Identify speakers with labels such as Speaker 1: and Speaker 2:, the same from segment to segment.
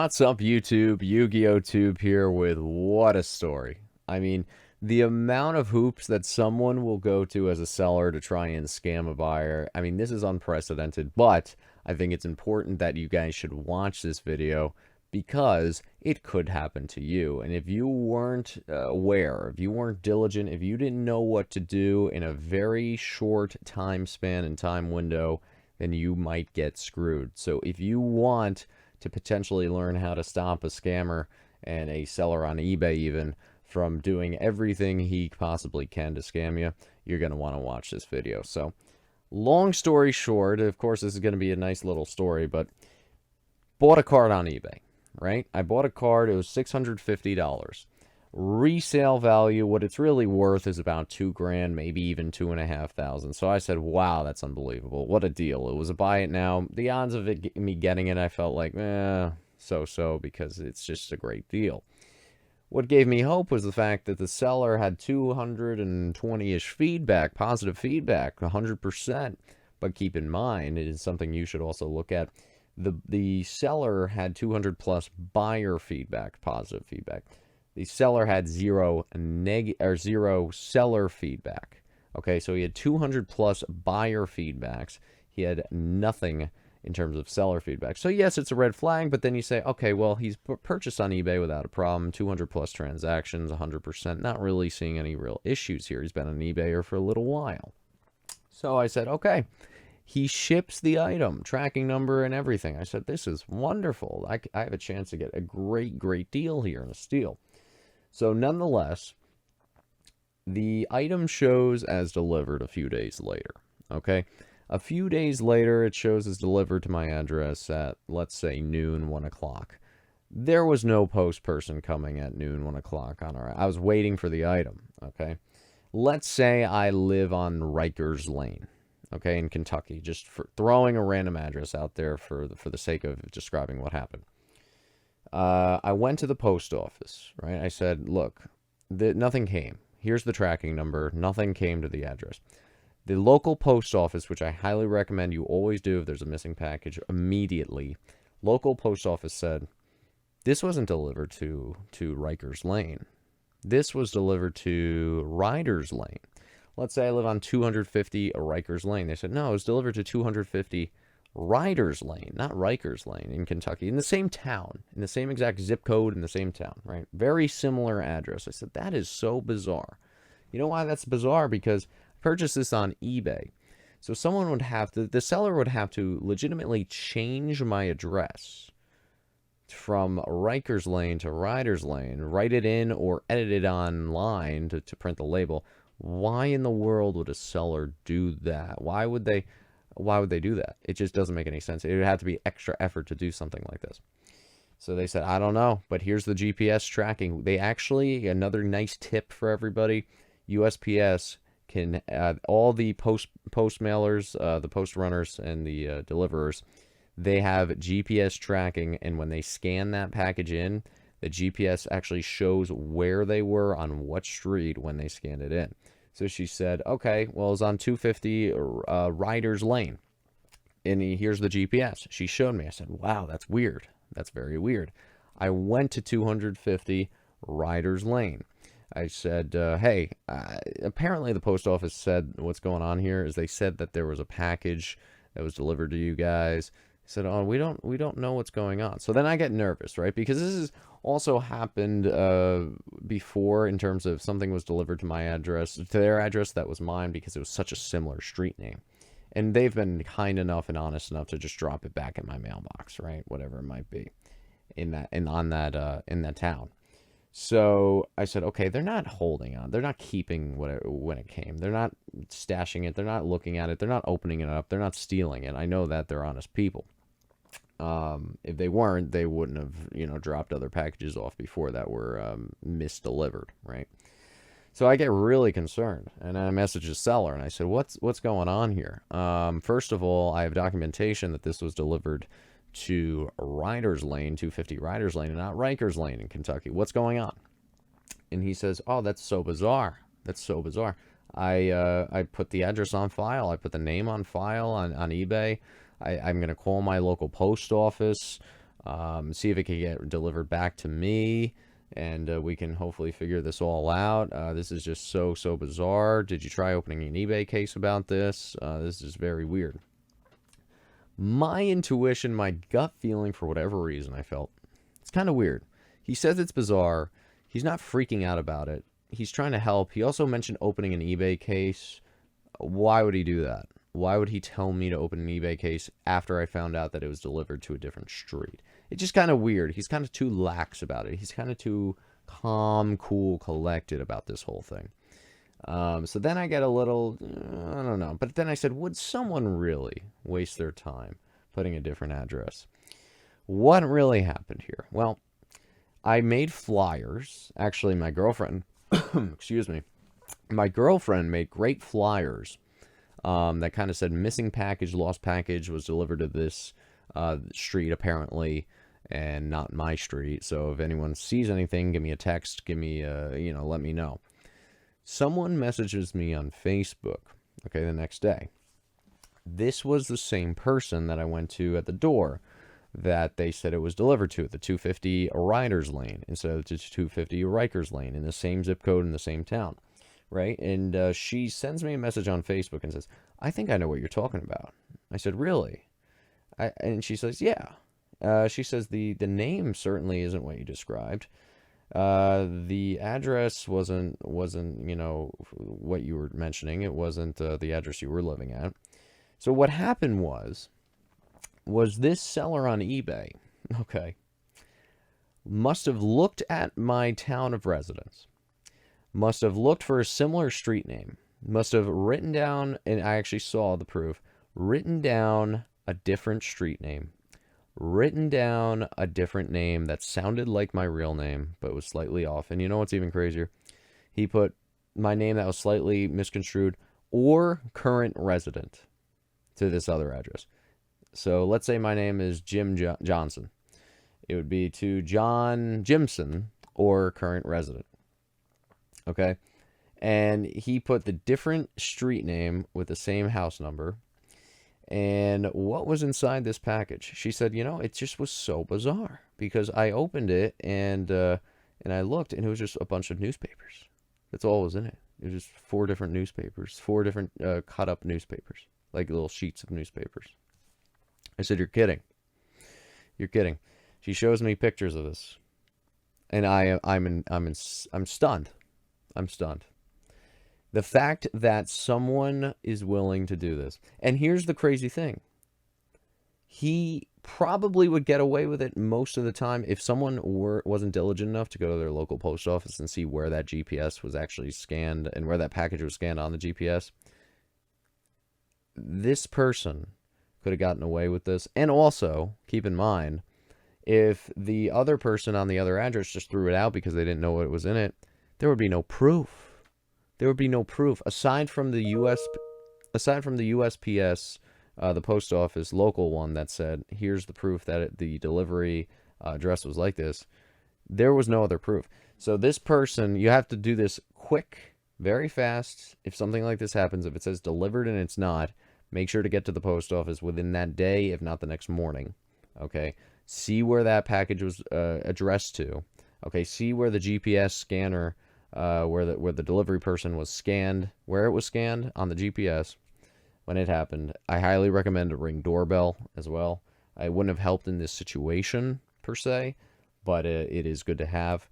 Speaker 1: What's up, YouTube? YugiohTube here with what a story. I mean, the amount of hoops that someone will go to as a seller to try and scam a buyer, I mean, this is unprecedented, but I think it's important that you guys should watch this video because it could happen to you. And if you weren't aware, if you weren't diligent, if you didn't know what to do in a very short time span and time window, then you might get screwed. So if you want to potentially learn how to stop a scammer and a seller on eBay even from doing everything he possibly can to scam you, you're going to want to watch this video. So, long story short, of course, this is going to be a nice little story, but bought a card on eBay, right? I bought a card. It was $650. Resale value, what it's really worth is about $2,000, maybe even $2,500. So I said, wow, that's unbelievable. What a deal. It was a buy it now. The odds of me getting it, I felt like, so-so, because it's just a great deal. What gave me hope was the fact that the seller had 220-ish feedback, positive feedback, 100%. But keep in mind, it is something you should also look at. The seller had 200+ buyer feedback, positive feedback. The seller had zero seller feedback. Okay, so he had 200+ buyer feedbacks. He had nothing in terms of seller feedback. So yes, it's a red flag, but then you say, okay, well, he's purchased on eBay without a problem, 200+ transactions, 100%, not really seeing any real issues here. He's been an eBayer for a little while. So I said, okay, he ships the item, tracking number and everything. I said, this is wonderful. I have a chance to get a great deal here in a steal. So nonetheless, the item shows as delivered a few days later, okay? A few days later, it shows as delivered to my address at, let's say, noon, 1 o'clock. There was no post person coming at noon, 1 o'clock on our... I was waiting for the item, okay? Let's say I live on Rikers Lane, okay, in Kentucky, just for throwing a random address out there for the sake of describing what happened. I went to the post office, right? I said, look, nothing came. Here's the tracking number. Nothing came to the address. The local post office, which I highly recommend you always do if there's a missing package, immediately, local post office said, this wasn't delivered to Rikers Lane. This was delivered to Riders Lane. Let's say I live on 250 Rikers Lane. They said, no, it was delivered to 250 Riders Lane, not Rikers Lane in Kentucky, in the same town, in the same exact zip code, in the same town, right? Very similar address. I said, that is so bizarre. You know why that's bizarre? Because I purchased this on eBay. So someone would have to, the seller would have to legitimately change my address from Rikers Lane to Riders Lane, write it in or edit it online to print the label. Why in the world would a seller do that? Why would they do that? It just doesn't make any sense. It would have to be extra effort to do something like this. So they said, I don't know, but here's the GPS tracking. They actually, another nice tip for everybody, USPS can, all the post mailers, the post runners and the deliverers, they have GPS tracking, and when they scan that package in, the GPS actually shows where they were on what street when they scanned it in. So she said, okay, well, it was on 250 Riders Lane. And here's the GPS. She showed me. I said, wow, that's weird. That's very weird. I went to 250 Riders Lane. I said, hey, apparently the post office said what's going on here is they said that there was a package that was delivered to you guys. I said, oh, we don't know what's going on. So then I get nervous, right? Because this has also happened before in terms of something was delivered to my address, to their address that was mine because it was such a similar street name. And they've been kind enough and honest enough to just drop it back in my mailbox, right? Whatever it might be in that town. So I said, okay, they're not holding on. They're not keeping when it came. They're not stashing it. They're not looking at it. They're not opening it up. They're not stealing it. I know that they're honest people. If they weren't, they wouldn't have, dropped other packages off before that were misdelivered, right? So I get really concerned, and I message the seller, and I said, what's going on here? First of all, I have documentation that this was delivered to Riders Lane, 250 Riders Lane, and not Rikers Lane in Kentucky. What's going on? And he says, oh, that's so bizarre. That's so bizarre. I put the address on file. I put the name on file on eBay. I'm going to call my local post office. see if it can get delivered back to me, and we can hopefully figure this all out. This is just so bizarre. Did you try opening an eBay case about this? This is very weird. My intuition, my gut feeling, for whatever reason, I felt it's kind of weird. He says it's bizarre. He's not freaking out about it. He's trying to help. He also mentioned opening an eBay case. Why would he do that? Why would he tell me to open an eBay case after I found out that it was delivered to a different street? It's just kind of weird. He's kind of too lax about it. He's kind of too calm, cool, collected about this whole thing. So then I get a little, I don't know. But then I said, would someone really waste their time putting a different address? What really happened here? Well, I made flyers. Actually, my girlfriend, excuse me, my girlfriend made great flyers that kind of said missing package, lost package, was delivered to this street apparently, and not my street. So if anyone sees anything, give me a text, give me let me know. Someone messages me on Facebook, okay, the next day. This was the same person that I went to at the door that they said it was delivered to, the 250 Riders Lane instead of the 250 Rikers Lane, in the same zip code in the same town, right? And she sends me a message on Facebook and says, I think I know what you're talking about. I said, really? And she says, yeah. She says, the name certainly isn't what you described. The address wasn't what you were mentioning. It wasn't the address you were living at. So what happened was this seller on eBay, okay, must have looked at my town of residence, must have looked for a similar street name, must have written down, and I actually saw the proof, written down a different street name, written down a different name that sounded like my real name, but was slightly off. And you know what's even crazier? He put my name that was slightly misconstrued, or current resident, to this other address. So let's say my name is Jim Johnson. It would be to John Jimson, or current resident. Okay? And he put the different street name with the same house number. And what was inside this package? She said, it just was so bizarre, because I opened it and I looked, and it was just a bunch of newspapers. That's all was in it. It was just 4 different newspapers, 4 different cut up newspapers, like little sheets of newspapers. I said, you're kidding. You're kidding. She shows me pictures of this, and I'm stunned. I'm stunned. The fact that someone is willing to do this. And here's the crazy thing. He probably would get away with it most of the time if someone wasn't diligent enough to go to their local post office and see where that GPS was actually scanned and where that package was scanned on the GPS. This person could have gotten away with this. And also, keep in mind, if the other person on the other address just threw it out because they didn't know what was in it, there would be no proof. There would be no proof aside from the USPS, the post office local one that said, here's the proof that the delivery address was like this. There was no other proof. So this person, you have to do this quick, very fast. If something like this happens, if it says delivered and it's not, make sure to get to the post office within that day, if not the next morning. Okay. See where that package was addressed to. Okay. See where the GPS scanner, where the delivery person was scanned, where it was scanned on the GPS when it happened. I highly recommend a Ring doorbell as well. I wouldn't have helped in this situation per se, but it is good to have.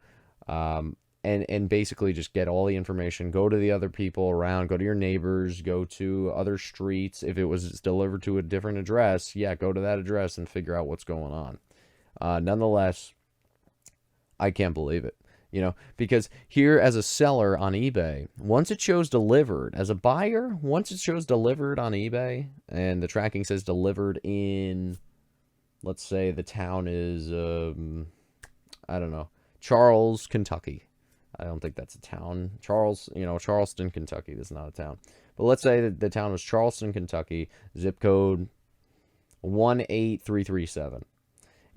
Speaker 1: And basically just get all the information. Go to the other people around. Go to your neighbors. Go to other streets. If it was delivered to a different address, yeah, go to that address and figure out what's going on. Nonetheless, I can't believe it. Because here as a seller on eBay, once it shows delivered, as a buyer, once it shows delivered on eBay, and the tracking says delivered in, let's say the town is, I don't know, Charles, Kentucky. I don't think that's a town. Charleston, Kentucky. That's not a town. But let's say that the town was Charleston, Kentucky, zip code 18337.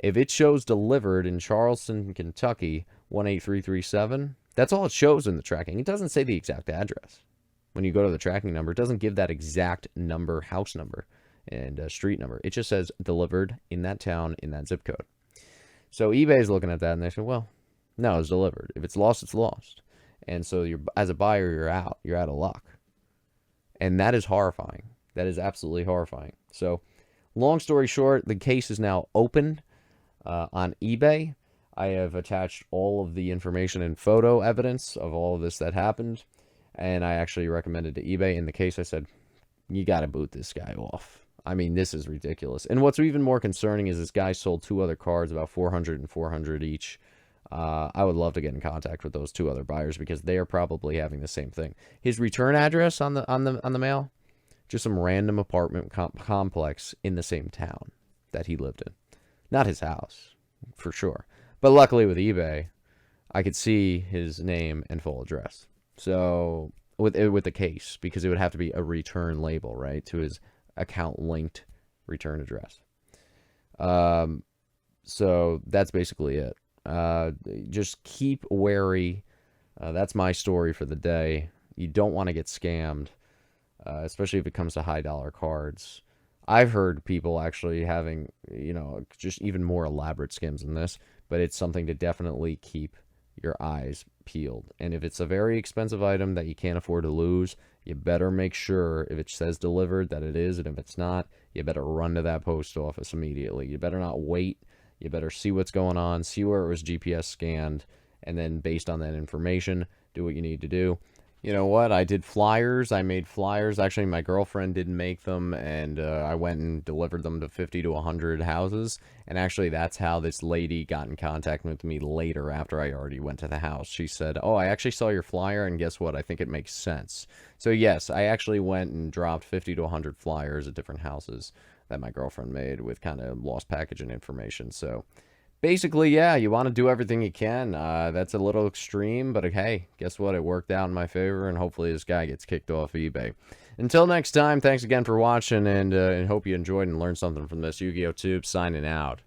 Speaker 1: If it shows delivered in Charleston, Kentucky, 18337, that's all it shows in the tracking. It doesn't say the exact address. When you go to the tracking number, it doesn't give that exact number, house number, and street number. It just says delivered in that town, in that zip code. So eBay's looking at that and they say, well, no, it's delivered. If it's lost, it's lost. And so you're, as a buyer, you're out. You're out of luck. And that is horrifying. That is absolutely horrifying. So long story short, the case is now open on eBay. I have attached all of the information and photo evidence of all of this that happened. And I actually recommended to eBay. In the case, I said, you got to boot this guy off. I mean, this is ridiculous. And what's even more concerning is this guy sold 2 other cards, about 400 and 400 each. I would love to get in contact with those 2 other buyers because they are probably having the same thing. His return address on the mail, just some random apartment complex in the same town that he lived in. Not his house, for sure. But luckily with eBay, I could see his name and full address. So with the case, because it would have to be a return label, right, to his account linked return address. So that's basically it. Just keep wary. That's my story for the day. You don't want to get scammed, especially if it comes to high dollar cards. I've heard people actually having, just even more elaborate scams than this, but it's something to definitely keep your eyes peeled. And if it's a very expensive item that you can't afford to lose, you better make sure if it says delivered that it is, and if it's not, you better run to that post office immediately. You better not wait. You better see what's going on, see where it was GPS scanned, and then based on that information, do what you need to do. You know what? I did flyers. I made flyers. Actually, my girlfriend didn't make them, and I went and delivered them to 50 to 100 houses. And actually, that's how this lady got in contact with me later after I already went to the house. She said, oh, I actually saw your flyer, and guess what? I think it makes sense. So, yes, I actually went and dropped 50 to 100 flyers at different houses that my girlfriend made with kind of lost packaging information. So basically, yeah, you want to do everything you can. That's a little extreme, but hey, guess what? It worked out in my favor, and hopefully this guy gets kicked off eBay. Until next time, thanks again for watching, and hope you enjoyed and learned something from this. YugiohTube signing out.